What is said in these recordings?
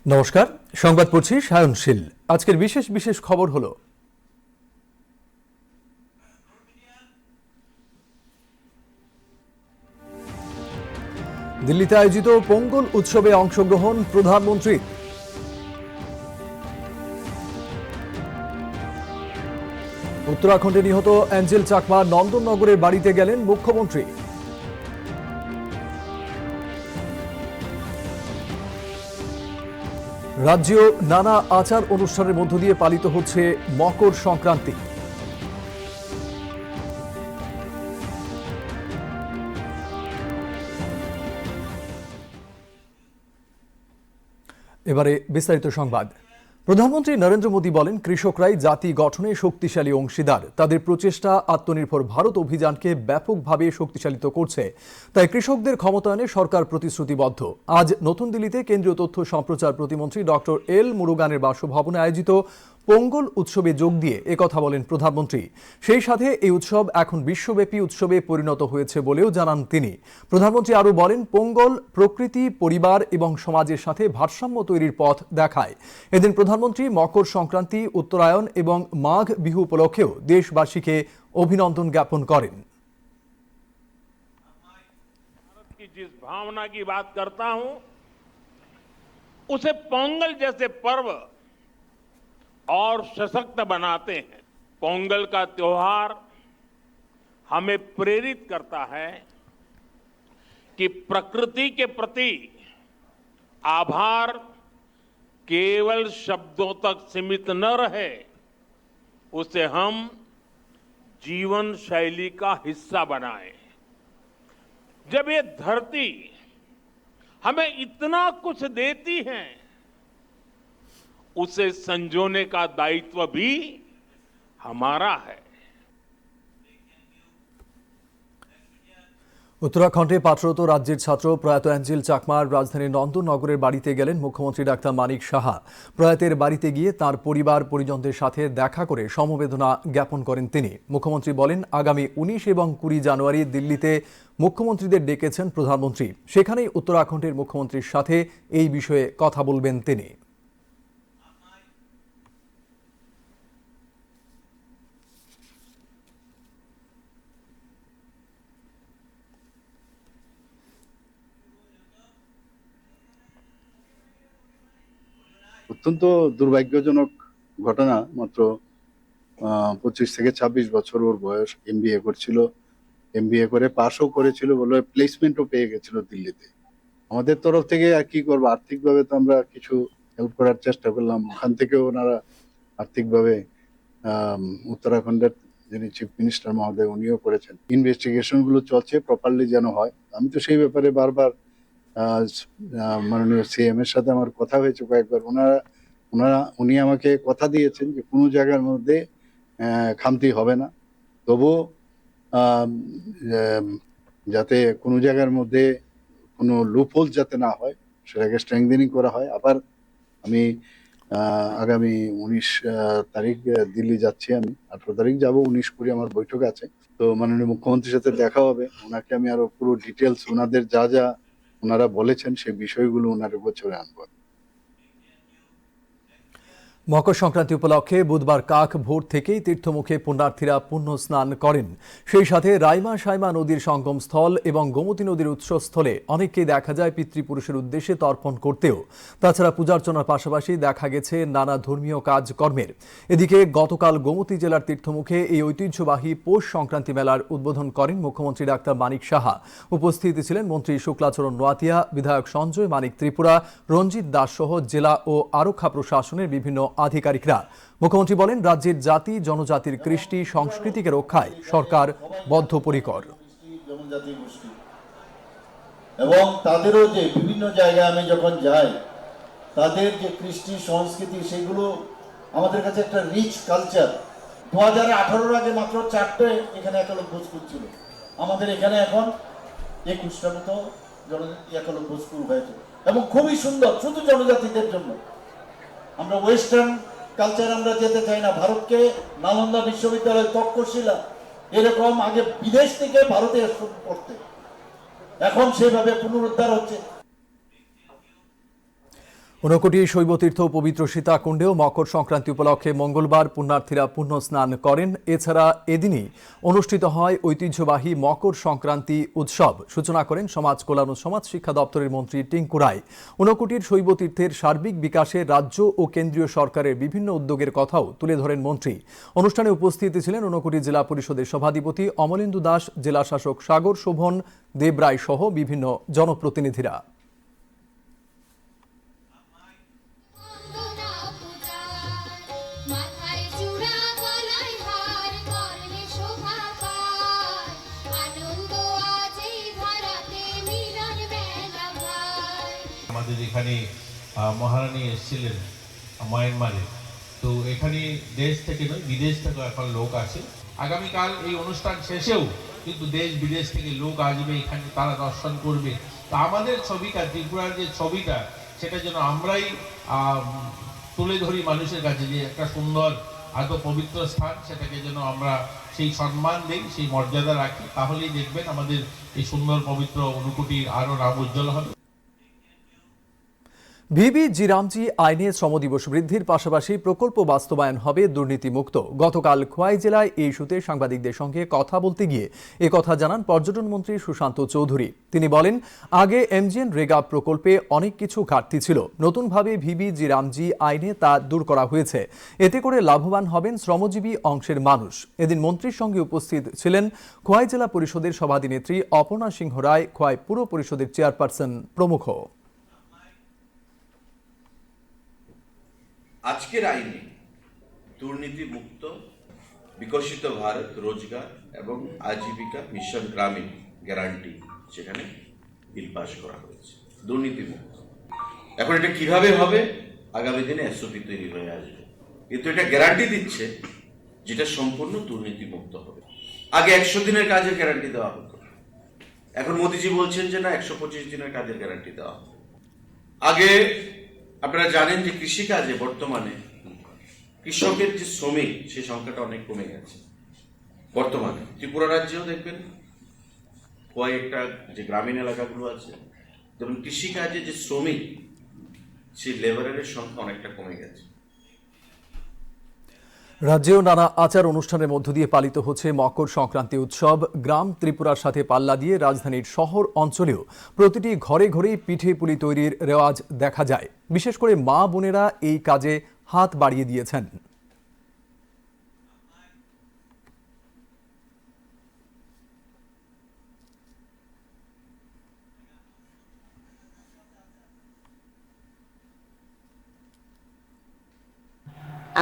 নমস্কার, সংবাদ পড়ছি সায়নশীল। আজকের বিশেষ বিশেষ খবর হলো দিল্লিতে আয়োজিত পোঙ্গল উৎসবে অংশগ্রহণ প্রধানমন্ত্রী। উত্তরাখণ্ডে নিহত অ্যাঞ্জেল চাকমা নন্দননগরের বাড়িতে গেলেন মুখ্যমন্ত্রী। রাজ্যেও নানা আচার অনুষ্ঠানের মধ্য দিয়ে পালিত হচ্ছে মকর সংক্রান্তি। এবারে বিস্তারিত সংবাদ। প্রধানমন্ত্রী নরেন্দ্র মোদী বলেন, কৃষকরাই জাতি গঠনে শক্তিশালী অংশীদার। তাদের প্রচেষ্টা আত্মনির্ভর ভারত অভিযানকে ব্যাপকভাবে শক্তিশালিত করছে। তাই কৃষকদের ক্ষমতায়নে সরকার প্রতিশ্রুতিবদ্ধ। আজ নতুন দিল্লিতে কেন্দ্রীয় তথ্য সম্প্রচার প্রতিমন্ত্রী ডক্টর এল মুরুগানের বাসভবনে আয়োজিত পোঙ্গল উৎসবে যোগ দিয়ে একথা বলেন প্রধানমন্ত্রী। সেই সাথে এই উৎসব এখন বিশ্বব্যাপী উৎসবে পরিণত হয়েছে বলেও জানান তিনি। প্রধানমন্ত্রী আরও বলেন, পোঙ্গল প্রকৃতি, পরিবার এবং সমাজের সাথে ভারসাম্য তৈরির পথ দেখায়। এদিন প্রধানমন্ত্রী মকর সংক্রান্তি, উত্তরায়ণ এবং মাঘ বিহু উপলক্ষেও দেশবাসীকে অভিনন্দন জ্ঞাপন করেন। जिस भावना की बात करता हूं उसे पोंगल जैसे पर्व और सशक्त बनाते हैं। पोंगल का त्योहार हमें प्रेरित करता है कि प्रकृति के प्रति आभार केवल शब्दों तक सीमित न रहे, उसे हम जीवन शैली का हिस्सा बनाएं। जब ये धरती हमें इतना कुछ देती है, उसे संजोने का दायित्व भी हमारा है। উত্তরাখণ্ডে পাঠরত রাজ্যের ছাত্র প্রয়াত অ্যাঞ্জেল চাকমার রাজধানীর নন্দননগরের বাড়িতে গেলেন মুখ্যমন্ত্রী ডাক্তার মানিক সাহা। প্রয়াতের বাড়িতে গিয়ে তার পরিবার পরিজনদের সাথে দেখা করে সমবেদনা জ্ঞাপন করেন তিনি। মুখ্যমন্ত্রী বলেন, আগামী 19 এবং 20 জানুয়ারি দিল্লিতে মুখ্যমন্ত্রীদের ডেকেছেন প্রধানমন্ত্রী। সেখানেই উত্তরাখণ্ডের মুখ্যমন্ত্রীর সাথে এই বিষয়ে কথা বলবেন তিনি। অত্যন্ত দুর্ভাগ্যজনক ঘটনা। মাত্র 25 থেকে 26 বছর ওর বয়স। এমবিএ করছিল, এমবিএ করে পাশও করেছিল, বলে প্লেসমেন্টও পেয়ে গেছিল দিল্লিতে। আমাদের তরফ থেকে আর কি করবো, আর্থিকভাবে তো আমরা কিছু হেল্প করার চেষ্টা করলাম। ওখান থেকে ওনারা আর্থিকভাবে উত্তরাখণ্ডের যিনি চিফ মিনিস্টার মহোদয় উনিও করেছেন। ইনভেস্টিগেশন গুলো চলছে, প্রপারলি যেন হয়। আমি তো সেই ব্যাপারে বারবার মাননীয় সিএম এর সাথে আমার কথা হয়েছে কয়েকবার। উনি আমাকে কথা দিয়েছেন যে কোনো জায়গার মধ্যে খামতি হবে না, তবুও যাতে কোনো জায়গার মধ্যে কোনো লুপহোল যাতে না হয় সেটাকে স্ট্রেংথেনিং করা হয়। আবার আমি আগামী 19 তারিখ দিল্লি যাচ্ছি। আমি 18 তারিখ যাব, 19-20 আমার বৈঠক আছে। তো মাননীয় মুখ্যমন্ত্রীর সাথে দেখা হবে। ওনাকে আমি আরো পুরো ডিটেলস ওনাদের যা যা ওনারা বলেছেন সেই বিষয়গুলো ওনার গোচরে আনবো। মকর সংক্রান্তি উপলক্ষে বুধবার কাক ভোর থেকেই তীর্থমুখে পুণ্যার্থীরা পুণ্য স্নান করেন। সেই সাথে রাইমা সাইমা নদীর সঙ্গমস্থল এবং গোমতী নদীর উৎসস্থলে অনেককেই দেখা যায় পিতৃপুরুষের উদ্দেশ্যে তর্পণ করতেও। তাছাড়া পূজার্চনার পাশাপাশি দেখা গেছে নানা ধর্মীয় কাজকর্মের। এদিকে গতকাল গোমতী জেলার তীর্থমুখে এই ঐতিহ্যবাহী পৌষ সংক্রান্তি মেলার উদ্বোধন করেন মুখ্যমন্ত্রী ডাক্তার মানিক সাহা। উপস্থিত ছিলেন মন্ত্রী শুক্লাচরণ নোয়াতিয়া, বিধায়ক সঞ্জয় মানিক ত্রিপুরা, রঞ্জিত দাস সহ জেলা ও আরক্ষা প্রশাসনের বিভিন্ন আধিকারিকরা। মুখ্যমন্ত্রী বলেন, রাজ্যের জাতি জনজাতির কৃষ্টি সংস্কৃতিকে রক্ষায় সরকার বদ্ধপরিকর। এবং তাদেরও যে বিভিন্ন জায়গায় আমি যখন যাই, তাদের যে কৃষ্টি সংস্কৃতি সেগুলো আমাদের কাছে একটা রিচ কালচার। 2018 আগে মাত্র 4টে এখানে একলব্য স্কুল ছিল। আমাদের এখানে এখন 21টা মতো জনজাতি একলব্য স্কুল হয়েছে এবং খুবই সুন্দর, শুধু জনজাতিদের জন্য। আমরা ওয়েস্টার্ন কালচার আমরা যেতে চাই না। ভারতকে নালন্দা বিশ্ববিদ্যালয়, তক্ষশিলা এরকম আগে বিদেশ থেকে ভারতে পড়তে, এখন সেভাবে পুনরুদ্ধার হচ্ছে। ঊনকোটি শৈবতীর্থ পবিত্র সীতাকুণ্ডেও মকর সংক্রান্তি উপলক্ষে মঙ্গলবার পুণ্যার্থীরা পুণ্য স্নান করেন। এছাড়া এদিনই অনুষ্ঠিত হয় ঐতিহ্যবাহী মকর সংক্রান্তি উৎসব। সূচনা করেন সমাজ কল্যাণ ও সমাজ শিক্ষা দপ্তরের মন্ত্রী টিঙ্কু রায়। ঊনকোটির শৈবতীর্থের সার্বিক বিকাশে রাজ্য ও কেন্দ্রীয় সরকারের বিভিন্ন উদ্যোগের কথাও তুলে ধরেন মন্ত্রী। অনুষ্ঠানে উপস্থিত ছিলেন ঊনকোটি জেলা পরিষদের সভাধিপতি অমলেন্দু দাস, জেলা শাসক সাগর শোভন দেবরায় সহ বিভিন্ন জনপ্রতিনিধিরা। আমাদের এখানে মহারানী এসেছিলেন মায়ানমারে, তো এখানে দেশ থেকে নয় বিদেশ থেকে এখন লোক আছে। আগামীকাল এই অনুষ্ঠান শেষেও কিন্তু দেশ বিদেশ থেকে লোক আসবে, এখানে তারা দর্শন করবে। তো আমাদের ছবিটা, ত্রিপুরার যে ছবিটা, সেটা যেন আমরাই তুলে ধরি মানুষের কাছে, যে একটা সুন্দর এত পবিত্র স্থান, সেটাকে যেন আমরা সেই সম্মান দিই, সেই মর্যাদা রাখি। তাহলেই দেখবেন আমাদের এই সুন্দর পবিত্র ঊনকোটির আরো নাম উজ্জ্বল হবে। ভিবি জি রামজি আইনে শ্রম দিবস বৃদ্ধির পাশাপাশি প্রকল্প বাস্তবায়ন হবে দুর্নীতিমুক্ত। গতকাল খোয়াই জেলায় এই ইস্যুতে সাংবাদিকদের সঙ্গে কথা বলতে গিয়ে একথা জানান পর্যটন মন্ত্রী সুশান্ত চৌধুরী। তিনি বলেন, আগে এমজিএন রেগা প্রকল্পে অনেক কিছু ঘাটতি ছিল, নতুনভাবে ভিবি জি রামজি আইনে তা দূর করা হয়েছে। এতে করে লাভবান হবেন শ্রমজীবী অংশের মানুষ। এদিন মন্ত্রীর সঙ্গে উপস্থিত ছিলেন খোয়াই জেলা পরিষদের সভাধিনেত্রী অপর্ণা সিংহ রায়, খোয়াই পুর পরিষদের চেয়ারপারসন প্রমুখ। আজকের আইনে দুর্নীতি মুক্ত বিকশিত ভারত রোজগার এবং আজীবিকা মিশন গ্রামীণ গ্যারান্টি, সেখানে বিল পাস করা হয়েছে দুর্নীতি মুক্ত। এখন এটা কিভাবে হবে, আগামী দিনে এসওপি তৈরি হয়ে আসবে, কিন্তু এটা গ্যারান্টি দিচ্ছে যেটা সম্পূর্ণ দুর্নীতি মুক্ত হবে। আগে 100 দিনের কাজের গ্যারান্টি দেওয়া হতো, এখন মোদিজি বলছেন যে না, 125 দিনের কাজের গ্যারান্টি দেওয়া হবে। আগে আপনারা জানেন যে কৃষিকাজে বর্তমানে কৃষকের যে শ্রমিক, সেই সংখ্যাটা অনেক কমে গেছে। বর্তমানে ত্রিপুরা রাজ্যেও দেখবেন কয়েকটা যে গ্রামীণ এলাকাগুলো আছে, যেমন কৃষিকাজে যে শ্রমিক, সেই লেবারের সংখ্যা অনেকটা কমে গেছে। রাজ্যেও নানা আচার অনুষ্ঠানের মধ্য দিয়ে পালিত হচ্ছে মকর সংক্রান্তি উৎসব। গ্রাম ত্রিপুরার সাথে পাল্লা দিয়ে রাজধানীর শহর অঞ্চলেও প্রতিটি ঘরে ঘরেই পিঠে পুলি তৈরির রেওয়াজ দেখা যায়। বিশেষ করে মা বোনেরা এই কাজে হাত বাড়িয়ে দিয়েছেন।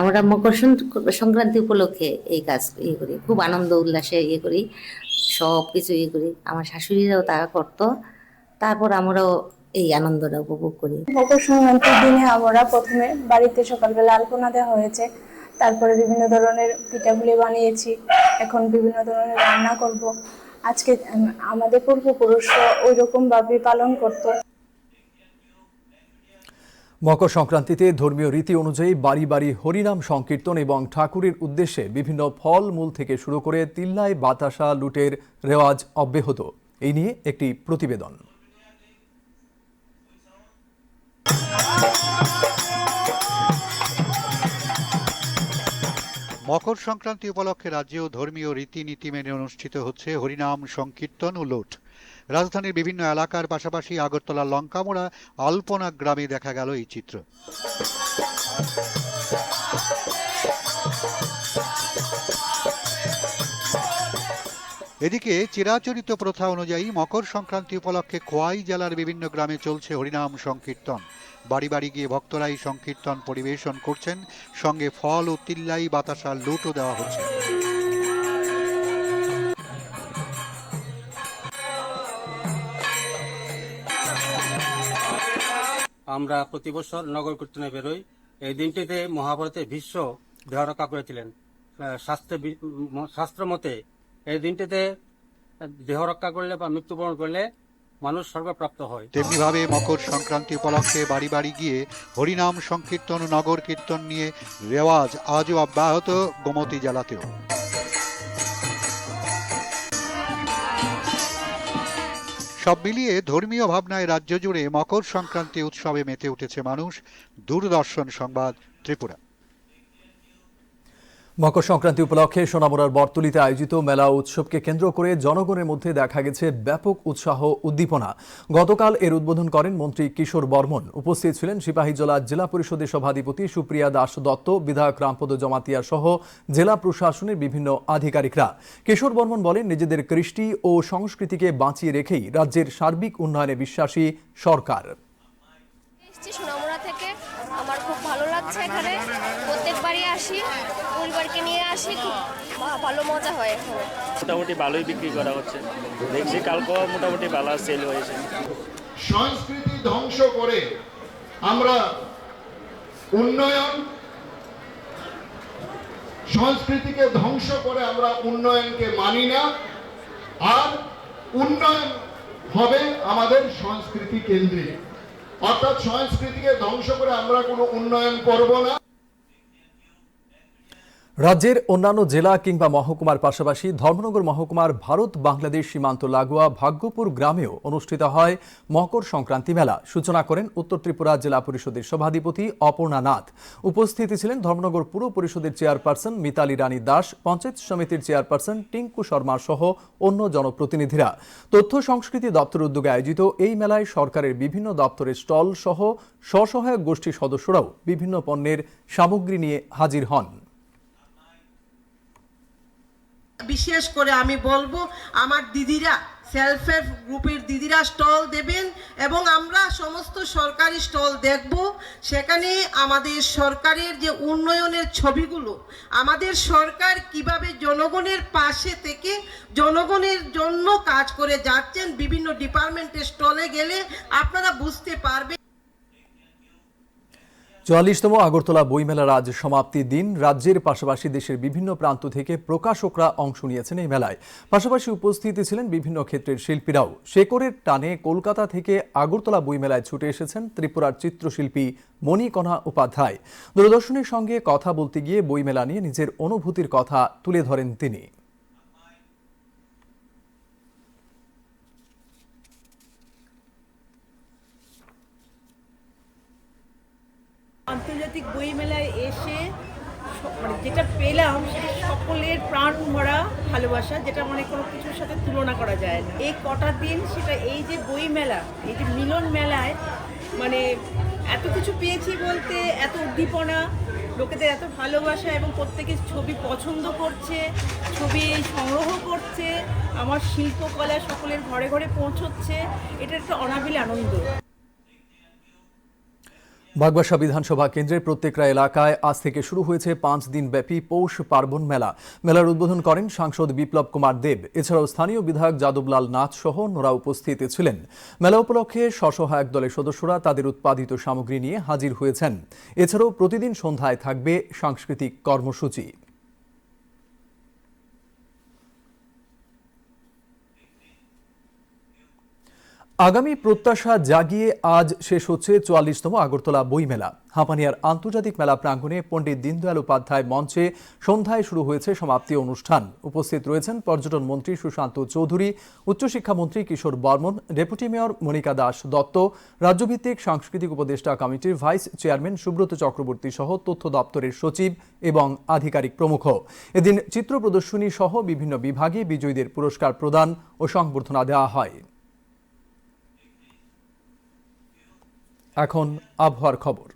আমরা মকর সংক্রান্তি উপলক্ষে এই কাজ করি, খুব আনন্দ উল্লাসে করি, সব কিছু করি। আমার শাশুড়িরাও তারা করতো, তারপর আমরাও এই আনন্দটা উপভোগ করি। মকর সংক্রান্তির দিনে আমরা প্রথমে বাড়িতে সকালবেলা আলপনা দেওয়া হয়েছে, তারপরে বিভিন্ন ধরনের পিঠাগুলি বানিয়েছি, এখন বিভিন্ন ধরনের রান্না করব। আজকে আমাদের পূর্বপুরুষরা ওই রকম ভাবে পালন করতো। মকর সংক্রান্তিতে ধর্মীয় রীতি অনুযায়ী বাড়ি বাড়ি হরিনাম সংকীর্তন এবং ঠাকুরের উদ্দেশ্যে বিভিন্ন ফল মূল থেকে শুরু করে তিল্লাই বাতাসা লুটের রেওয়াজ অব্যাহত। এই নিয়ে একটি প্রতিবেদন। মকর সংক্রান্তি উপলক্ষে রাজ্যেও ধর্মীয় রীতিনীতি মেনে অনুষ্ঠিত হচ্ছে হরিনাম সংকীর্তন ও লুট। রাজধানীর বিভিন্ন এলাকার পাশাপাশি আগরতলার লঙ্কামোড়া আলপনা গ্রামে দেখা গেল এই চিত্র। এদিকে চিরাচরিত প্রথা অনুযায়ী মকর সংক্রান্তি উপলক্ষে খোয়াই জেলার বিভিন্ন গ্রামে চলছে হরিনাম সংকীর্তন। বাড়ি বাড়ি গিয়ে ভক্তরা এই সংকীর্তন পরিবেশন করছেন, সঙ্গে ফল ও তিল্লাই বাতাসা লুটও দেওয়া হচ্ছে। আমরা প্রতি বছর নগর কীর্তনে বেরোই। এই দিনটিতে মহাভারতের ভীষ্ম দেহ রক্ষা করেছিলেন। শাস্ত্র মতে এই দিনটিতে দেহ রক্ষা করলে বা মৃত্যুবরণ করলে মানুষ স্বর্গপ্রাপ্ত হয়। তেমনিভাবে মকর সংক্রান্তি উপলক্ষে বাড়ি বাড়ি গিয়ে হরিনাম সংকীর্তন ও নগর কীর্তন নিয়ে রেওয়াজ আজও অব্যাহত গোমতী জেলাতেও। সব মিলিয়ে ধর্মীয় ভাবনায় রাজ্য জুড়ে মকর সংক্রান্তি উৎসবে মেতে উঠেছে মানুষ। দূরদর্শন সংবাদ, ত্রিপুরা। মকর সংক্রান্তি উপলক্ষে সোনামুড়ার বটতলীতে আয়োজিত মেলা উৎসবকে কেন্দ্র করে জনগণের মধ্যে দেখা গেছে ব্যাপক উৎসাহ উদ্দীপনা। গতকাল এর উদ্বোধন করেন মন্ত্রী কিশোর বর্মন। উপস্থিত ছিলেন সিপাহীজলা জেলা পরিষদের সভাধিপতি সুপ্রিয়া দাস দত্ত, বিধায়ক রামপদ জমাতিয়া সহ জেলা প্রশাসনের বিভিন্ন আধিকারিকরা। কিশোর বর্মন বলেন, নিজেদের কৃষ্টি ও সংস্কৃতিকে বাঁচিয়ে রেখেই রাজ্যের সার্বিক উন্নয়নে বিশ্বাসী সরকার। সোনামুড়া থেকে আমার খুব ভালো লাগছে। এখানে প্রত্যেকবারই আসি, পরিবারকে নিয়ে আসি, খুব ভালো মজা হয়। এখানে মোটামুটি ভালোই বিক্রি করা হচ্ছে, দেখছি কালকেও মোটামুটি ভালো সেল হয়েছে। সংস্কৃতি ধ্বংস করে আমরা উন্নয়ন, সংস্কৃতিকে ধ্বংস করে আমরা উন্নয়নকে মানি না। আর উন্নয়ন হবে আমাদের সংস্কৃতি কেন্দ্রিক, অর্থাৎ সংস্কৃতিকে ধ্বংস করে আমরা কোনো উন্নয়ন করব না। রাজ্যের অন্যান্য জেলা কিংবা মহকুমার পাশাপাশি ধর্মনগর মহকুমার ভারত বাংলাদেশ সীমান্ত লাগোয়া ভাগ্যপুর গ্রামেও অনুষ্ঠিত হয় মকর সংক্রান্তি মেলা। সূচনা করেন উত্তর ত্রিপুরা জেলা পরিষদের সভাধিপতি অপর্ণা নাথ। উপস্থিত ছিলেন ধর্মনগর পুর পরিষদের চেয়ারপারসন মিতালি রানী দাস, পঞ্চায়েত সমিতির চেয়ারপারসন টিঙ্কু শর্মা সহ অন্য জনপ্রতিনিধিরা। তথ্য সংস্কৃতি দপ্তর উদ্যোগে আয়োজিত এই মেলায় সরকারের বিভিন্ন দপ্তরের স্টল সহ স্বসহায়ক গোষ্ঠীর সদস্যরাও বিভিন্ন পণ্যের সামগ্রী নিয়ে হাজির হন। বিশেষ করে আমি বলবো আমার দিদিরা, সেলফ হেল্প গ্রুপের দিদিরা স্টল দেবেন এবং আমরা সমস্ত সরকারি স্টল দেখব। সেখানে আমাদের সরকারের যে উন্নয়নের ছবিগুলো, আমাদের সরকার কিভাবে জনগণের পাশে থেকে জনগণের জন্য কাজ করে যাচ্ছেন, বিভিন্ন ডিপার্টমেন্টের স্টলে গেলে আপনারা বুঝতে পারবেন। ৪৪তম আগরতলা বইমেলার আজ সমাপ্তি দিন। রাজ্যের পাশাপাশি দেশের বিভিন্ন প্রান্ত থেকে প্রকাশকরা অংশ নিয়েছেন এই মেলায়। পাশাপাশি উপস্থিত ছিলেন বিভিন্ন ক্ষেত্রের শিল্পীরাও। শেকড়ের টানে কলকাতা থেকে আগরতলা বইমেলায় ছুটে এসেছেন ত্রিপুরার চিত্রশিল্পী মণিকণা উপাধ্যায়। দূরদর্শনের সঙ্গে কথা বলতে গিয়ে বইমেলা নিয়ে নিজের অনুভূতির কথা তুলে ধরেন তিনি। আন্তর্জাতিক বই মেলায় এসে যেটা পেলাম সেটা সকলের প্রাণ ভরা ভালোবাসা, যেটা মানে কোনো কিছুর সাথে তুলনা করা যায় না। এই কটা দিন সেটা এই যে বই মেলা, এই যে মিলন মেলায় মানে এত কিছু পেয়েছি বলতে, এত উদ্দীপনা, লোকেদের এত ভালোবাসা এবং প্রত্যেকে ছবি পছন্দ করছে, ছবি সংগ্রহ করছে, আমার শিল্পকলা সকলের ঘরে ঘরে পৌঁছচ্ছে, এটা একটা অনাবিল আনন্দ। বাগবাসা বিধানসভা কেন্দ্রের প্রত্যেকটা এলাকায় আজ থেকে শুরু হয়েছে ৫ দিনব্যাপী পৌষ পার্বণ মেলা। মেলার উদ্বোধন করেন সাংসদ বিপ্লব কুমার দেব। এছাড়াও স্থানীয় বিধায়ক যাদবলাল নাথ সহ অন্যরা উপস্থিত ছিলেন। মেলা উপলক্ষে স্বসহায়ক দলের সদস্যরা তাদের উৎপাদিত সামগ্রী নিয়ে হাজির হয়েছেন। এছাড়াও প্রতিদিন সন্ধ্যায় থাকবে সাংস্কৃতিক কর্মসূচি। আগামী প্রত্যাশা জাগিয়ে আজ শেষ হচ্ছে ৪৪তম আগরতলা বইমেলা। হাপানিয়ার আন্তর্জাতিক মেলা প্রাঙ্গণে পণ্ডিত দীনদয়াল উপাধ্যায় মঞ্চে সন্ধ্যায় শুরু হয়েছে সমাপ্তি অনুষ্ঠান। উপস্থিত রয়েছেন পর্যটন মন্ত্রী সুশান্ত চৌধুরী, উচ্চশিক্ষামন্ত্রী কিশোর বর্মন, ডেপুটি মেয়র মনিকা দাস দত্ত, রাজ্যভিত্তিক সাংস্কৃতিক উপদেষ্টা কমিটির ভাইস চেয়ারম্যান সুব্রত চক্রবর্তী সহ তথ্য দপ্তরের সচিব এবং আধিকারিক প্রমুখ। এদিন চিত্র প্রদর্শনী সহ বিভিন্ন বিভাগে বিজয়ীদের পুরস্কার প্রদান ও সংবর্ধনা দেওয়া হয়। এখন আবহাওয়ার খবর।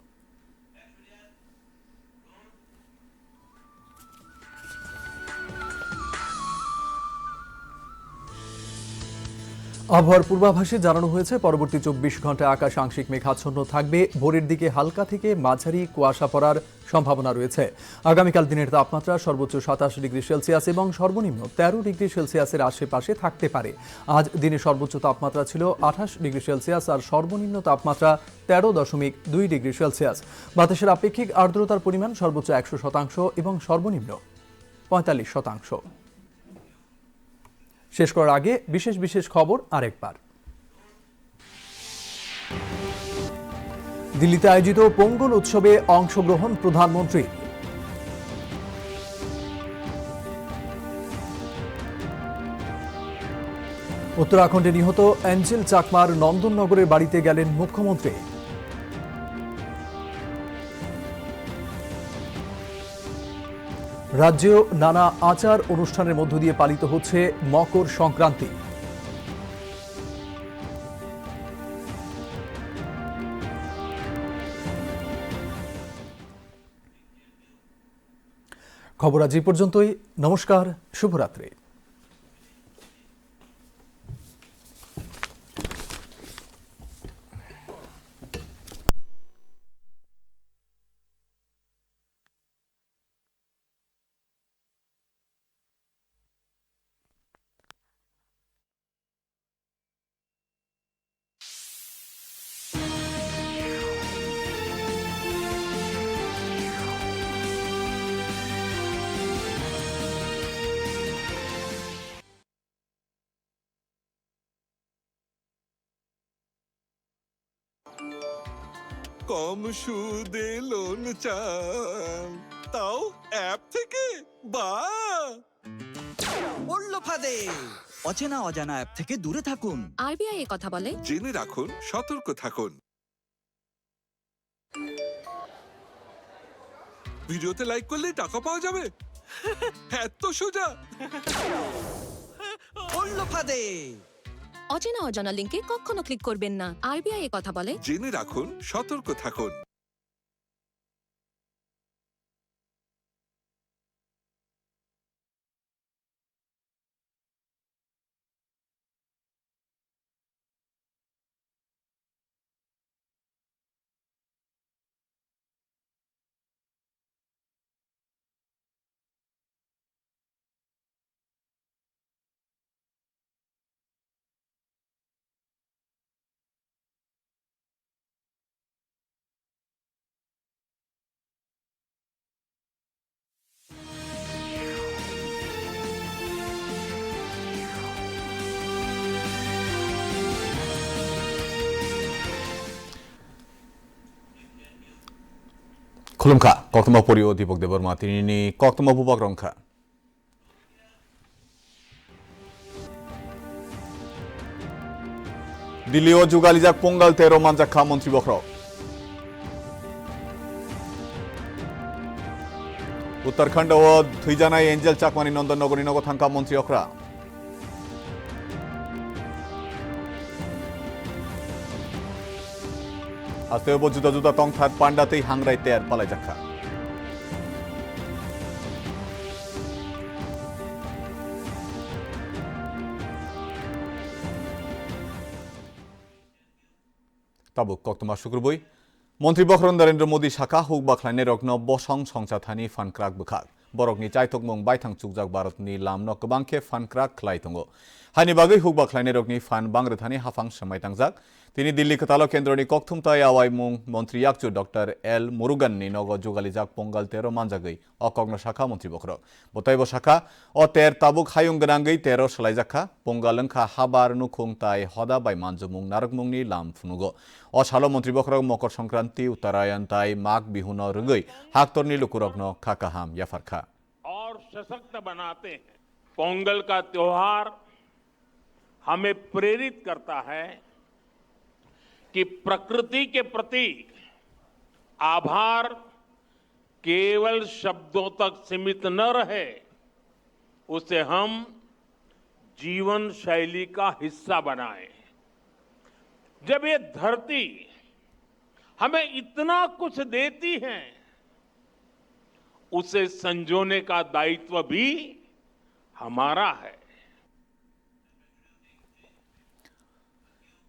আবহাওয়ার পূর্বাভাসে জানানো হয়েছে পরবর্তী ২৪ ঘন্টায় আকাশ আংশিক মেঘাচ্ছন্ন থাকবে। ভোরের দিকে হালকা থেকে মাঝারি কুয়াশা পড়ার সম্ভাবনা রয়েছে। আগামীকাল দিনের তাপমাত্রা সর্বোচ্চ ২৭ ডিগ্রি সেলসিয়াস এবং সর্বনিম্ন ১৩ ডিগ্রি সেলসিয়াসের আশেপাশে থাকতে পারে। আজ দিনে সর্বোচ্চ তাপমাত্রা ছিল ২৮ ডিগ্রি সেলসিয়াস আর সর্বনিম্ন তাপমাত্রা ১৩.২ ডিগ্রি সেলসিয়াস। বাতাসের আপেক্ষিক আর্দ্রতার পরিমাণ সর্বোচ্চ ১০০% এবং সর্বনিম্ন ৪৫%। শেষ করার আগে বিশেষ বিশেষ খবর আরেকবার। দিল্লিতে আয়োজিত পোঙ্গল উৎসবে অংশগ্রহণ প্রধানমন্ত্রী। উত্তরাখণ্ডে নিহত অ্যাঞ্জেল চাকমার নন্দননগরের বাড়িতে গেলেন মুখ্যমন্ত্রী। রাজ্যেও নানা আচার অনুষ্ঠানের মধ্য দিয়ে পালিত হচ্ছে মকর সংক্রান্তি। খবর আজ এই পর্যন্তই। নমস্কার, শুভরাত্রি। কম সুদে লোন চান, তাও অ্যাপ থেকে। বাহ, পড়লো ফাঁদে। অচেনা অজানা অ্যাপ থেকে দূরে থাকুন। আরবিআই এ কথা বলে। জেনে রাখুন, সতর্ক থাকুন। ভিডিওতে লাইক করলে টাকা পাওয়া যাবে, এত সোজা। পড়লো ফাঁদে। অচেনা অজানা লিংকে কখনো ক্লিক করবেন না। আরবিআই এ কথা বলে। জেনে রাখুন, সতর্ক থাকুন। खुलुमखा कक्तमा परियो दीपक देबर्मा तिनी कक्तमा बुबक रंखा दिल्ली ओ जुगालिजाक पोंगल तेरो मानजाखा मन्त्री बख्र उत्तराखंड ओ थुइजानाय एंजेल चाकमानी नंदन नगरी नगो थांका मन्त्री अख्रा आस्ते जुदा जुदा तंग थार पांडाते हांगराय तेर पालाय जाखा ताबुक कक्तमा शुक्रबई मन्त्री बखरन नरेंद्र मोदी शाखा हुक बाखलायनाय रग्न बसं संसाथानि फानक्राक बुखाक बरकनि चाइथकमं बायथां चुकजाक भारतनि लामनो गोबांखे फानक्राक खलाय दंगो हानि बागै हुक बाखलायनाय रगनि फान बांग्रोथानि हाफां समायतांजाक तिनि दिल्ली कतालो केन्द्रनि कक्थुमताय आवायमुं मन्त्री याकचु डॉक्टर एल मुरुगाननि नग जुगालिजाक पोंगल तेरो मानजागै अकग्न शाखा मन्त्री बखर बतैब शाखा अ तेर ताबुक हायुं गोनांगै तेरो सलायजाखा पोंगल ओंखा हाबार नुखुंताय हदा बाय मानजुमुं नारकमुंनि लाम फुनुगो अ सालो मन्त्री बखर मकर संक्रांति उत्तरायण ताय माघ बिहुन रगै हाक्तरनि लुकुरग्न खाकाहाम याफारखा और सशक्त बनाते हैं। पोंगल का त्योहार हमें प्रेरित करता है कि प्रकृति के प्रति आभार केवल शब्दों तक सीमित न रहे, उसे हम जीवन शैली का हिस्सा बनाएं। जब ये धरती हमें इतना कुछ देती है, उसे संजोने का दायित्व भी हमारा है।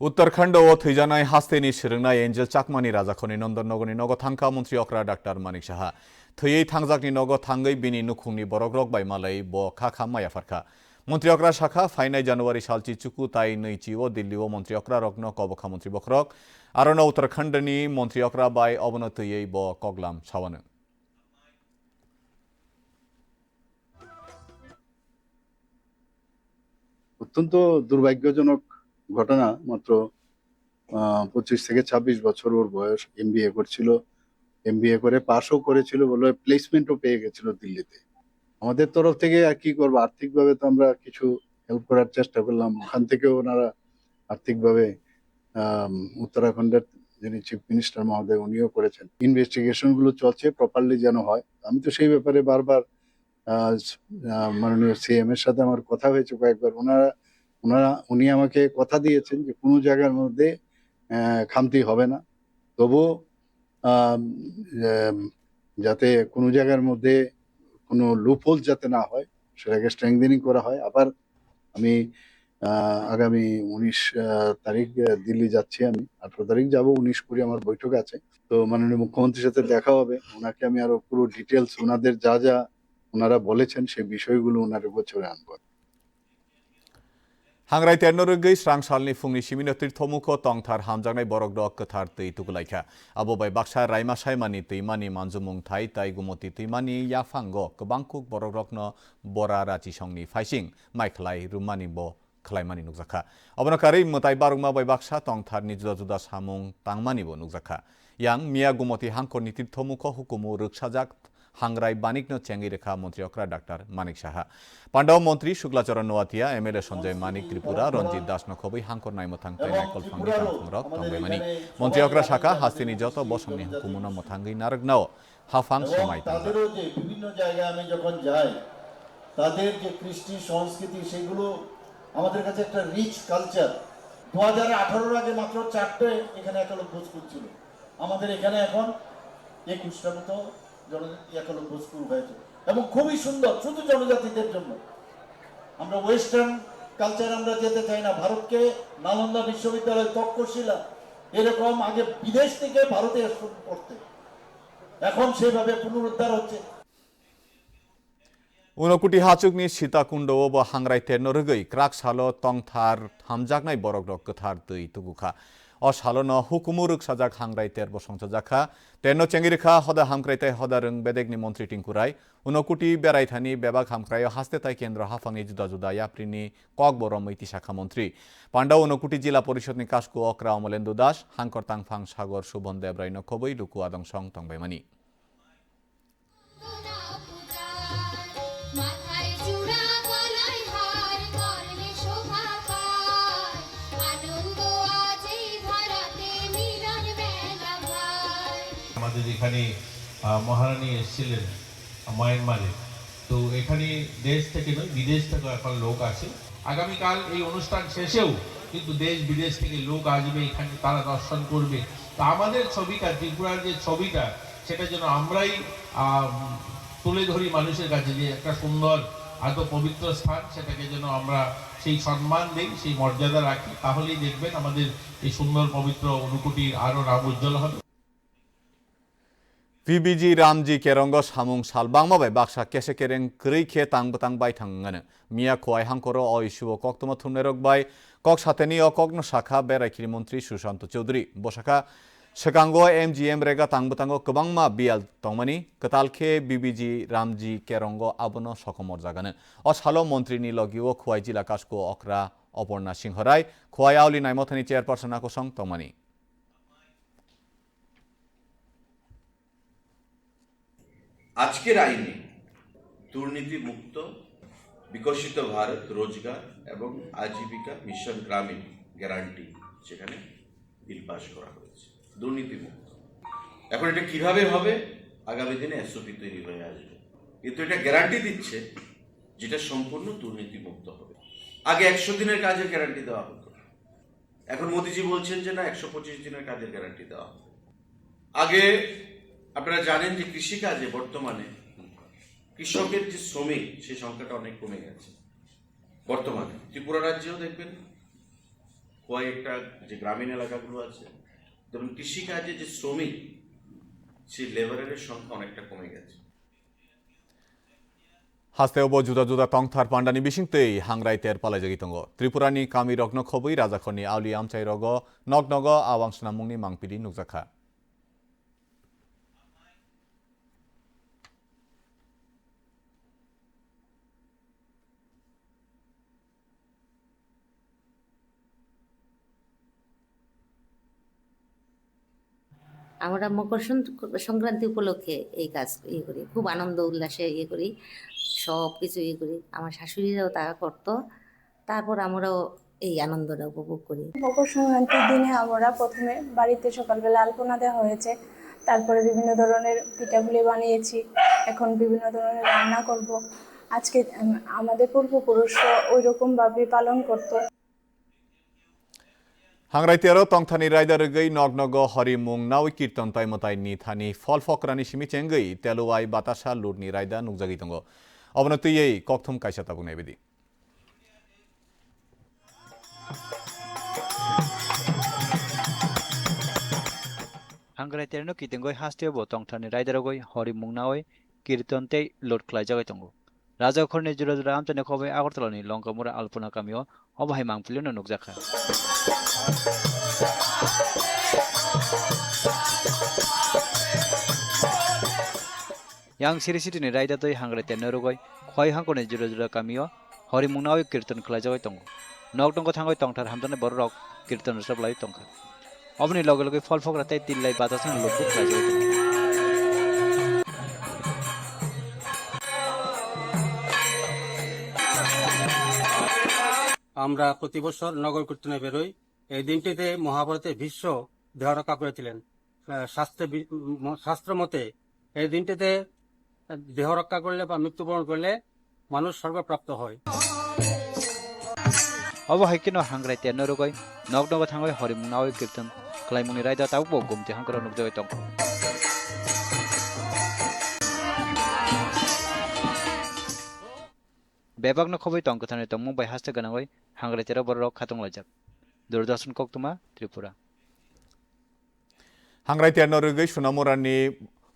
उत्तराखंड ओ थैजानाय हास्तेनि सिरोंनाय एंजेल चाकमानि राजाखनि नंदन नगरनि नग थांखा मन्त्री अख्रा डाक्टर मानिक साहा थैयै थांजाकनि नग थांगै बिनि नुखुंनि बरग्रग बायमालै ब खाखा मायाफारखा मन्त्री अख्रा शाखा फाइनाय जानुवारि सालची चुकु ताय नैची ओ दिल्ली ओ मन्त्री अख्रा रग्न कबखा मन्त्री बख्रक आरो न उत्तराखंडनि मन्त्री अख्रा बाय अबनतयै ब कगलाम सावानो অত্যন্ত দুর্ভাগ্যজনক ঘটনা। মাত্র 25 থেকে 26 বছর ওর বয়স। এমবিএ করছিল, এমবিএ করে পাশও করেছিল, বলে প্লেসমেন্টও পেয়ে গেছিল দিল্লিতে। আমাদের তরফ থেকে আর কি করবো, আর্থিকভাবে তো আমরা কিছু হেল্প করার চেষ্টা করলাম। ওখান থেকেও ওনারা আর্থিকভাবে উত্তরাখণ্ডের যিনি চিফ মিনিস্টার মহোদয় উনিও করেছেন। ইনভেস্টিগেশন গুলো চলছে, প্রপারলি যেন হয়। আমি তো সেই ব্যাপারে বারবার মাননীয় সিএম এর সাথে আমার কথা হয়েছে কয়েকবার। উনি আমাকে কথা দিয়েছেন যে কোনো জায়গার মধ্যে খামতি হবে না, তবুও যাতে কোনো জায়গার মধ্যে কোনো লুপহোল যাতে না হয় সেটাকে স্ট্রেংথেনিং করা হয়। আবার আমি আগামী 19 তারিখ দিল্লি যাচ্ছি। আমি 18 তারিখ যাব, 19-20 আমার বৈঠক আছে। তো মাননীয় মুখ্যমন্ত্রীর সাথে দেখা হবে। ওনাকে আমি আরো পুরো ডিটেলস ওনাদের যা যা ওনারা বলেছেন সেই বিষয়গুলো ওনার গোচরে আনবো। हांग्राय तेरनोरगै स्रांसालनि फुंनि सिमिनो तीर्थमुख तंथार हामजानाय बरगदक कथार तै तुगलायखा आबोबाय बाक्सा रायमा सायमानि तैमानि मानजुमुं थाइ ताइ गुमति तैमानि याफांग गोबांकुक बरगदकनो बरा राचि संनि फाइसिं माइखलाय रुमानि ब खलायमानि नुजाखा अबनकारै मताय बारुंमा बाय बाक्सा तंथारनि जुदा जुदा सामुं तांमानिबो नुजाखा यां मिया गुमति हांखरनि तीर्थमुख हुकुमु रक्षाजाक हांग्राय बानिकनो चेंगि रेखा मंत्री अक्रा डाक्टर मानिक साहा पांडव मंत्री शुक्लाचरण नोआतिया एमएलए संजय मानिक त्रिपुरा रंजित दास नखबै हांखर नायमथां तैनाय कलफांनि तांफंरक तंबायमानि मंत्री अक्रा शाखा हास्तिनि जत बसंनि हुकुमनो मथांगै नारगनाओ हाफां समाय তাদেরও যে বিভিন্ন জায়গায় আমি যখন যাই তাদের যে কৃষ্টি সংস্কৃতি সেগুলো আমাদের কাছে একটা রিচ কালচার। 2018 আগে মাত্র 4টে এখানে একলব্য স্কুল ছিল, আমাদের এখানে এখন 21টা মতো জনজাতি একলব্য স্কুল হয়েছে এবং খুবই সুন্দর, শুধু জনজাতিদের জন্য। আমরা ওয়েস্টার্ন কালচার আমরা যেতে চাই না। ভারতকে নালন্দা বিশ্ববিদ্যালয়, তক্ষশিলা এরকম আগে বিদেশ থেকে ভারতে পড়তে, এখন সেভাবে পুনরুদ্ধার হচ্ছে। उनकुटी हाचुकनि सीताकुंडो ब हांग्राय तेरनोरगै क्राक सालो तंथार हामजाकनाय बरगदक कथार तै तुगुखा अ सालोनो हुकुमु रक्षाजाक हांग्राय तेर बसंजाखा तेरनो चेंगिरिखा हदा हामक्रायताय हदा रों बेदेगनि मंत्री टिंकुराय उनकुटी बेरायथानि बेबाक हामक्राय हास्तेताय केन्द्र हाफांनि जुदा जुदा याप्रिनि कक बर मैति शाखा मंत्री पांडाव उनकुटी जिला परिषदनि कास्कु अक्रा अमलेन्दु दास हांकर तांफां सागर सुभन देबराय नखबै लुकु आदंसं तंबायमानि আমাদের এখানে মহারানী এসেছিলেন মায়ানমারে, তো এখানে দেশ থেকে নয় বিদেশ থেকে এখন লোক আছে। আগামীকাল এই অনুষ্ঠান শেষেও কিন্তু দেশ বিদেশ থেকে লোক আসবে এখানে, তারা দর্শন করবে। তো আমাদের ছবিটা, ত্রিপুরার যে ছবিটা, সেটা যেন আমরাই তুলে ধরি মানুষের কাছে, যে একটা সুন্দর এত পবিত্র স্থান, সেটাকে যেন আমরা সেই সম্মান দিই, সেই মর্যাদা রাখি। তাহলেই দেখবেন আমাদের এই সুন্দর পবিত্র উনকুটির আরো নাম উজ্জ্বল হবে। PBG रामजी केरंग सामुं सालबांमा बाय बाक्सा केसे केरें क्रैखे खे तांबतां बायथांगानो मिया खवाय हांखरो अ इस्युओ कक्तमा थुमनेरक बाय कक साथेनि अ ककनो शाखा बेरायखिरि मंत्री सुशांत चौधरी बसाखा सेकांगो MGM रेगा तांबतांगो गोबांमा बियाल तंमानि कतालखे BBG रामजी केरंग आबनो सकमर जागानो अ सालो मंत्रीनि लगिओ खवाय जिला कास्को अक्रा अपर्णा सिंहराय खवाय आवली नायमथानि चेयारपारसन आकोसं तंमानि আজকের আইনে দুর্নীতি মুক্ত বিকশিত ভারত রোজগার এবং আজীবিকা মিশন গ্রামীণ গ্যারান্টি সেখানে বিল পাস করা হয়েছে দুর্নীতি মুক্ত। এখন এটা কিভাবে হবে, আগামী দিনে এসওপি তৈরি হয়ে আসবে, কিন্তু এটা গ্যারান্টি দিচ্ছে যেটা সম্পূর্ণ দুর্নীতি মুক্ত হবে। আগে 100 দিনের কাজের গ্যারান্টি দেওয়া হতো, এখন মোদিজি বলছেন যে না 125 দিনের কাজের গ্যারান্টি দেওয়া হবে। আগে আপনারা জানেন যে কৃষিকাজে বর্তমানে কৃষকের যে শ্রমিক সেই সংখ্যাটা অনেক কমে গেছে। বর্তমানে ত্রিপুরা রাজ্যেও দেখবেন কয়েকটা যে গ্রামীণ এলাকাগুলো আছে, ধরুন কৃষিকাজে যে শ্রমিক সেই লেবারের সংখ্যা অনেকটা কমে গেছে। हास्तेओबो जुदा जुदा तंथार पांडानि बिसिंतै हांग्राय तेर पालायजागि दङ त्रिपुरानि कामी रग्न खबै राजाखरनि आवलि आमचाइ रग नगनग आवांसना मुंनि मांपिलि नुजाखा আমরা মকর সংক্রান্তি উপলক্ষে এই কাজ করি, খুব আনন্দ উল্লাসে করি, সব কিছু করি। আমার শাশুড়িরাও তারা করতো, তারপর আমরাও এই আনন্দটা উপভোগ করি। মকর সংক্রান্তির দিনে আমরা প্রথমে বাড়িতে সকালবেলা আলপনা দেওয়া হয়েছে, তারপরে বিভিন্ন ধরনের পিঠাগুলি বানিয়েছি, এখন বিভিন্ন ধরনের রান্না করব। আজকে আমাদের পূর্বপুরুষরা ওই রকমভাবে পালন করতো। হাংরাইতেরো তংথানি রাইদারগৈ নগনগ হরিমুং নাওই কীর্তন তাইমতাই নি থানি ফল ফকরানি সিমি চেঙ্গৈ তেলুয়াই বাতাসা লুডনি রাইদা নুকজাগি দङ অবনতিयै ককথম কাইসা তাবুং নাইবেদি हांग्राइतेरनो कितेंगoi हास्टेबो तंगथानि राइदारगoi हरिमुं नावै कीर्तन तै लोड ख्लाइजागै दङ राजा खरनि Jura Jura आमचाने खबै आगरतलानि लंकामुरा आल्पना कामियो अबहाय मांगफिलिनो नुकजाखा yang siri siri ni raida toi हांग्राइतेरनो रगoi खय हांकनि जुरा जुरा कामियो हरिमुं नावै कीर्तन ख्लाइजागै दङ नग दङ थांगoi तंगथार हामदाने बररक कीर्तन रसबलाय तंखा अबनि लगे लगे फल फकराते तिल्लाई बातासन लोकबुक लाजो আমরা প্রতি বছর নগর কীর্তনে বেরোই। এই দিনটিতে মহাভারতে ভীষ্ম দেহ রক্ষা করেছিলেন। শাস্ত্র মতে এই দিনটিতে দেহ রক্ষা করলে বা মৃত্যুবরণ করলে মানুষ স্বর্গপ্রাপ্ত হয়। अबहाय किनो हांग्राइतेरनो रगoi नग नग थांगoi हरिमुं नावै कीर्तन क्लाइमुंनि राइदा तावबो गुमति हांकरा नुकजागै दङ बेबागनो खबै तंकथानि तंमु बाय हास्ते गनागै हांग्राइतेरा बररक खातंग लाइजाक दूरदर्शन कक्तुमा त्रिपुरा हांग्राइतेरनो रगै सुनामुरानि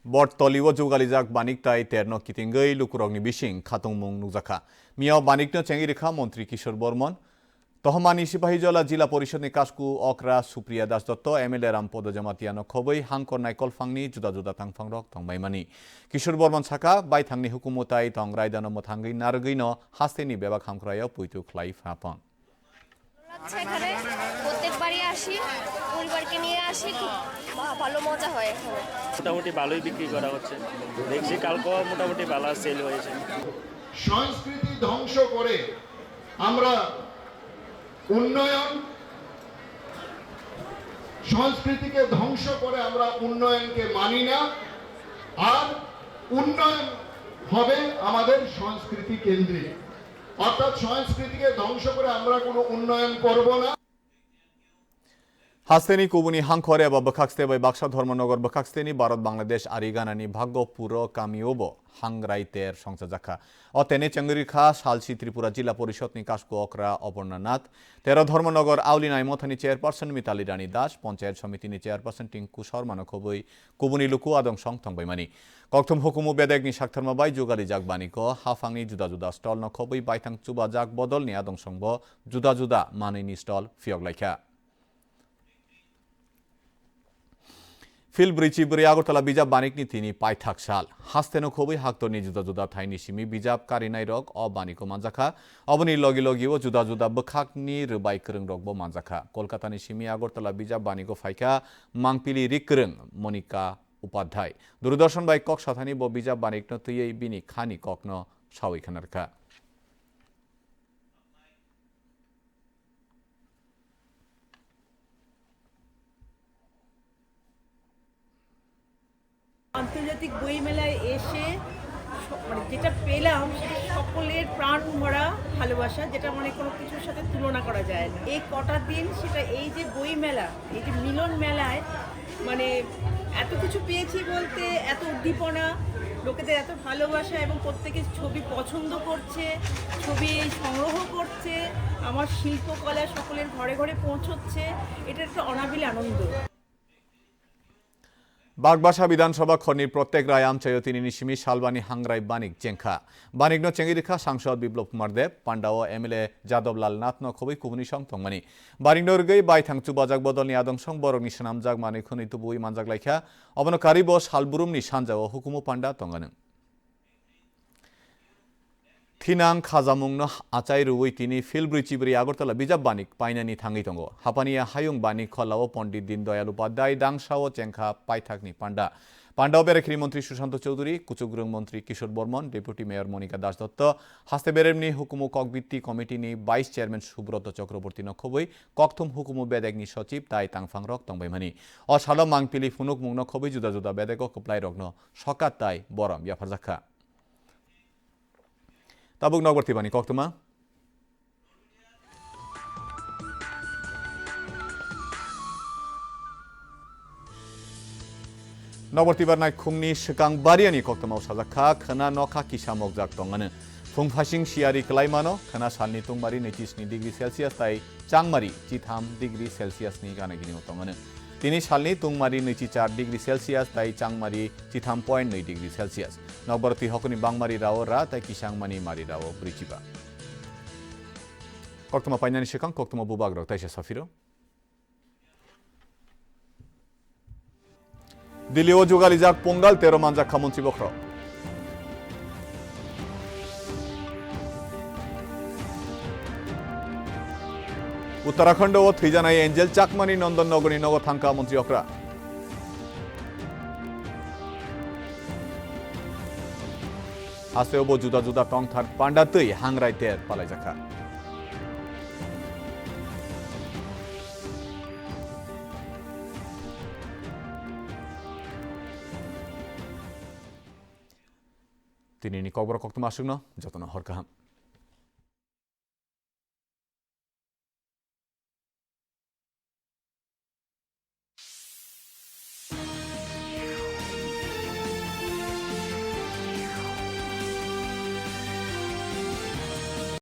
बटतलिओ जौगालिजाक बानिकताय तेरनो कितिंगै लुकुरगनि बिसिं खातंमुं नुकजाखा मियाव बानिकनो चेंगिरिखा मंत्री किशोर बर्मन तहमानी सिपाहीजला जिला परिषदनि कास्कु अक्रा सुप्रिया दास दत्त एमएलए रामपद जमातियानो खबै हांकर नायकल फांनि जुदा जुदा थांफां रक थांबायमानि किशोर बर्मन साका बायथांनि हुकुमताय थं रायदानो मथांगै नारगैनो हास्तेनि बेबाक हामख्रायाव पुइतु ख्लाइ फापन এখানে প্রত্যেকবারই আসি, পরিবারকে নিয়ে আসি, খুব ভালো মজা হয় এখানে। মোটামুটি ভালোই বিক্রি করা হচ্ছে, দেখছি কালকেও মোটামুটি ভালো সেল হয়েছে। সংস্কৃতি ধ্বংস করে আমরা উন্নয়ন, সংস্কৃতিকে ধ্বংস করে আমরা উন্নয়নকে মানি না, আর উন্নয়ন হবে আমাদের সংস্কৃতি কেন্দ্রিক, অর্থাৎ সংস্কৃতিকে ধ্বংস করে আমরা কোনো উন্নয়ন করব না। हास्तेनि कुबुनि हांखर एबा बखाक्सते बै बाक्सा धर्मनगर बखाक्सतेनि भारत बांग्लादेश आरिगानानि भाग्यपुर कामियोबो हांग्राइतेर संसाजाखा अतेने चंगरिखा सालसी त्रिपुरा जिला परिषदनि कास्कु अक्रा अपर्णा नाथ 13 धर्मनगर आवलिनाय मथानि चेयरपार्सन मिताली रानी दास पंचायत समितिनि चेयरपार्सन टिंकु शर्मानो खबै कुबुनि लुकु आदं संथंबायमानि कक्थम हुकुमु बेदेगनि साक्थरमा बाय जुगालि जाग बानिको हाफांनि जुदा जुदा स्टल न खबै बायथां चुबा जाग बदलनि आदं संब जुदा जुदा मानैनि स्टल फियगलायखा फिल ब्रिची ब्रै आगरतला बिजाब बानिकनि तिनि पाइथाक साल हास्तेनो खबै हाक्तरनि जुदा जुदा थाइनि सिमी बिजाब कारिनाय रक अ बानिको मानजाखा अबनि लगे लगिओ जुदा जुदा बखाकनि रबाय करं रकबो मानजाखा कोलकातानि सिमी आगरतला बिजाब बानिको फाइका मांगपिलि रिकरं मनिका उपाध्याय दूरदर्शन बाय कक साथानि ब बिजाब बानिकनो तयै बिनि खानि ककनो सावै खानारखा আন্তর্জাতিক বই মেলায় এসে মানে যেটা পেলাম সেটা সকলের প্রাণ ভরা ভালোবাসা, যেটা মানে কোনো কিছুর সাথে তুলনা করা যায় না। এই কটা দিন সেটা এই যে বই মেলা, এই যে মিলন মেলায় মানে এত কিছু পেয়েছি বলতে, এত উদ্দীপনা, লোকেদের এত ভালোবাসা এবং প্রত্যেকে ছবি পছন্দ করছে, ছবি সংগ্রহ করছে, আমার শিল্পকলা সকলের ঘরে ঘরে পৌঁছচ্ছে, এটা একটা অনাবিল আনন্দ। बागबासा विधानसभा खनि प्रत्येक राय आमचायो तिनि निसिमी सालबानी हांग्राय बानिक चेंखा बानिकनो चेंगिरिखा सांसद बिप्लब कुमार देव पांडाओ एमएलए जादवलाल नाथनो खबै कुबुनि सं थंमानि बारिंनो रगै बायथांचु बाजाक बदलनि आदंसं बरकनि सनामजाक मानिखुनि तुबुइ मानजाक लायखा अबनो कारिबो सालबुरुमनि सानजाओ हुकुमु पांडा तंगानो Thinang khazamungno achai ruwi tini Filbri Chibri Agartala bijab banik painani thangi tongo. Hapania hayung banik kholao Pondit Dindayal Upadhyay dangshao chengkha paithakni panda. পান্ডাও বেরেখিরি মন্ত্রী সুশান্ত চৌধুরী কুচুগ্রুং মন্ত্রী কিশোর বর্মন ডেপুটি মেয়র মনিকা দাস দত্ত হাস্তে বেরেমনি হুকুমু ককবিত্তি কমিটিনি 22 চেয়ারম্যান সুব্রত চক্রবর্তী নখবই ককথুম হুকুমু বেদেগনি সচিব তাই তাংফাং রক তংবাইমানি অসাল মাংপিলি ফুনুক মুং নখবই জুদা জুদা বেদেগ কপ্লাই রগ্ন সকাত তাই বরম ইয়াফারজাখা তাবুক নগবর্তী বানি ককতুমা নবর্তিবার নাই খুমনি শিকাং বারিয়ানি কক্তমাও সাজাখা খানা নখা কিসা মগজাক দংআনো ফুংফাসিং সিয়ারি ক্লাইমানো খানা সালনি তুংমারি 29 ডিগ্রি সেলসিয়াস তাই চাংমারি 3 ডিগ্রি সেলসিয়াস নি গানাগিনি দংআনো তিনি সালনি তুংমারি 4 ডিগ্রি সেলসিয়াস তাই চাংমারি 3.2 ডিগ্রি সেলসিয়াস নবরতি হকনি বাংমারি রাও রা তাই কিসাংমানি মারি রাও ব্রিচিবা কক্তমা পাইনানি শিকাং কক্তমা বুবাগ রক তাই সাফিরো দিল্লি ও যোগালিজাক পোঙ্গাল 13 মানজাক খামন্ত্রী বক্র উত্তরাখণ্ড ও থ্রিজানাই এঞ্জেল চাকমানি নন্দন নগরী নগর থাঙ্কা মন্ত্রী অকরা হাসেও জুদা জুদা টং থার পান্ডাতই হাংরাইতে পালাই জাখা তিনি নি কবর কক্তম আসুন যতন হরকাহাম